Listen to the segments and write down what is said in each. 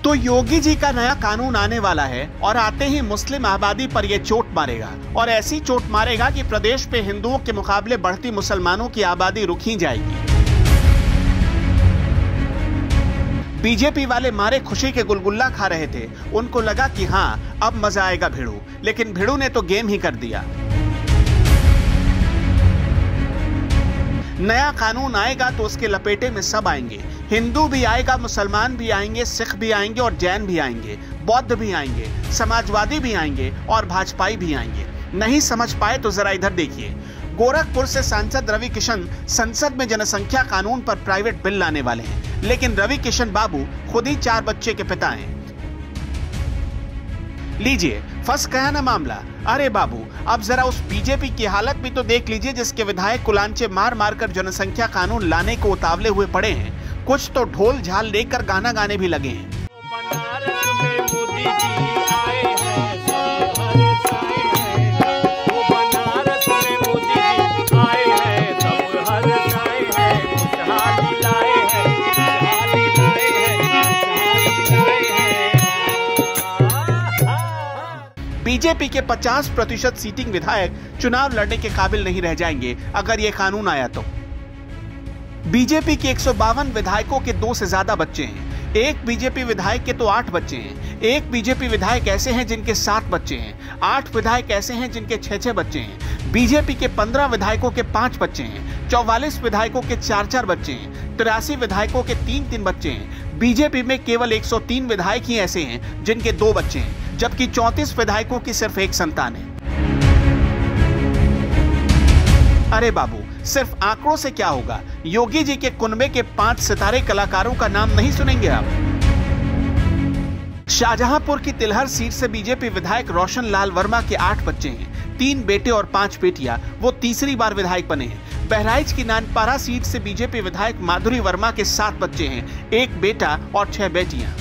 तो योगी जी का नया कानून आने वाला है और आते ही मुस्लिम आबादी पर यह चोट मारेगा, और ऐसी चोट मारेगा कि प्रदेश पे हिंदुओं के मुकाबले बढ़ती मुसलमानों की आबादी रुक ही जाएगी। बीजेपी वाले मारे खुशी के गुलगुल्ला खा रहे थे। उनको लगा कि हाँ, अब मजा आएगा भिड़ू, लेकिन भिड़ू ने तो गेम ही कर दिया। नया कानून आएगा तो उसके लपेटे में सब आएंगे। हिंदू भी आएगा, मुसलमान भी आएंगे, सिख भी आएंगे और जैन भी आएंगे, बौद्ध भी आएंगे, समाजवादी भी आएंगे और भाजपाई भी आएंगे। नहीं समझ पाए तो जरा इधर देखिए। गोरखपुर से सांसद रवि किशन संसद में जनसंख्या कानून पर प्राइवेट बिल लाने वाले हैं, लेकिन रवि किशन बाबू खुद ही 4 बच्चे के पिता हैं। लीजिए, फंस गया ना मामला। अरे बाबू, अब जरा उस बीजेपी की हालत भी तो देख लीजिए जिसके विधायक कुलांचे मार मार कर जनसंख्या कानून लाने को उतावले हुए पड़े हैं। कुछ तो ढोल झाल लेकर गाना गाने भी लगे हैं। बीजेपी के 50% सीटिंग विधायक चुनाव लड़ने के काबिल नहीं रह जाएंगे अगर ये कानून आया तो। बीजेपी के 152 विधायकों के 2 से ज्यादा बच्चे हैं। एक बीजेपी विधायक के तो 8 बच्चे हैं। एक बीजेपी विधायक ऐसे हैं जिनके 7 बच्चे हैं। 8 विधायक ऐसे हैं जिनके 6-6 बच्चे हैं। बीजेपी के 15 विधायकों के 5 बच्चे हैं। 44 विधायकों के 4-4 बच्चे हैं। 83 विधायकों के 3-3 बच्चे हैं। बीजेपी में केवल 103 विधायक ही ऐसे हैं जिनके 2 बच्चे हैं, जबकि 34 विधायकों की सिर्फ 1 संतान है। अरे बाबू, सिर्फ आंकड़ों से क्या होगा? योगी जी के कुनबे के 5 सितारे कलाकारों का नाम नहीं सुनेंगे आप? शाहजहांपुर की तिलहर सीट से बीजेपी विधायक रोशन लाल वर्मा के 8 बच्चे हैं, 3 बेटे और 5 बेटियां। वो तीसरी बार विधायक बने हैं। बहराइच की नानपारा सीट से बीजेपी विधायक माधुरी वर्मा के 7 बच्चे हैं, 1 बेटा और 6 बेटियां।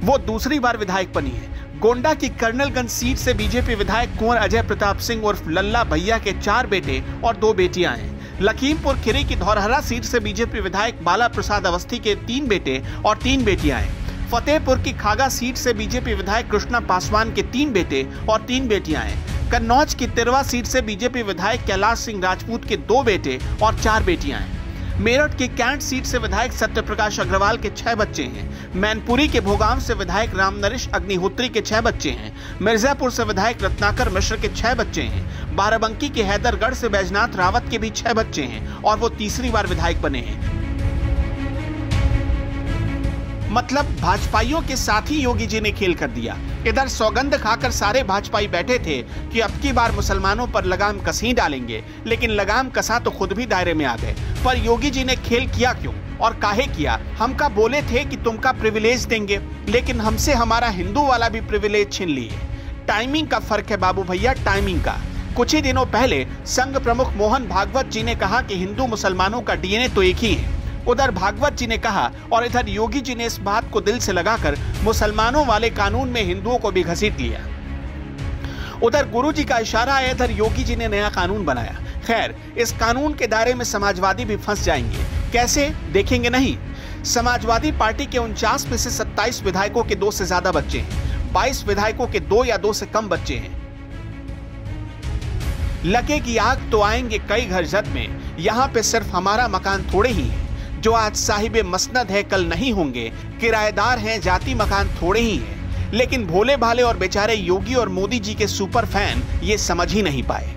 वो दूसरी बार विधायक बनी है। गोंडा की कर्नलगंज सीट से बीजेपी विधायक कुंवर अजय प्रताप सिंह उर्फ लल्ला भैया के 4 बेटे और 2 बेटियां हैं। लखीमपुर खीरी की धौरहरा सीट से बीजेपी विधायक बाला प्रसाद अवस्थी के 3 बेटे और 3 बेटियां हैं। फतेहपुर की खागा सीट से बीजेपी विधायक कृष्णा पासवान के 3 बेटे और 3 बेटियां हैं। कन्नौज की तिरवा सीट से बीजेपी विधायक कैलाश सिंह राजपूत के 2 बेटे और 4 बेटियां हैं। मेरठ की कैंट सीट से विधायक सत्यप्रकाश अग्रवाल के 6 बच्चे हैं। मैनपुरी के भोगांव से विधायक रामनरेश अग्निहोत्री के 6 बच्चे हैं। मिर्जापुर से विधायक रत्नाकर मिश्र के 6 बच्चे हैं। बाराबंकी के हैदरगढ़ से बैजनाथ रावत के भी 6 बच्चे हैं और वो तीसरी बार विधायक बने हैं। मतलब भाजपाइयों के साथ ही योगी जी ने खेल कर दिया। इधर सौगंध खाकर सारे भाजपाई बैठे थे कि अब की बार मुसलमानों पर लगाम कस ही डालेंगे, लेकिन लगाम कसा तो खुद भी दायरे में आ गए। पर योगी जी ने खेल किया क्यों और काहे किया? हम का बोले थे कि तुमका प्रिविलेज देंगे, लेकिन हमसे हमारा हिंदू वाला भी प्रिविलेज छीन लिए। टाइमिंग का फर्क है बाबू भैया, टाइमिंग का। कुछ ही दिनों पहले संघ प्रमुख मोहन भागवत जी ने कहा कि हिंदू मुसलमानों का डीएनए तो एक ही है। उधर भागवत जी ने कहा और इधर योगी जी ने इस बात को दिल से लगाकर मुसलमानों वाले कानून में हिंदुओं को भी घसीट लिया। उधर गुरु जी का इशारा है, इधर योगी जी ने नया कानून बनाया। खैर, इस कानून के दायरे में समाजवादी भी फंस जाएंगे। कैसे, देखेंगे नहीं? समाजवादी पार्टी के 49 में से 27 विधायकों के 2 से ज्यादा बच्चे हैं। 22 विधायकों के 2 या 2 से कम बच्चे हैं। लगेगी आग तो आएंगे कई घर जद में, यहाँ पे सिर्फ हमारा मकान थोड़े ही है। जो आज साहिबे मसनद है कल नहीं होंगे, किराएदार हैं जाति मकान थोड़े ही हैं। लेकिन भोले भाले और बेचारे योगी और मोदी जी के सुपर फैन ये समझ ही नहीं पाए।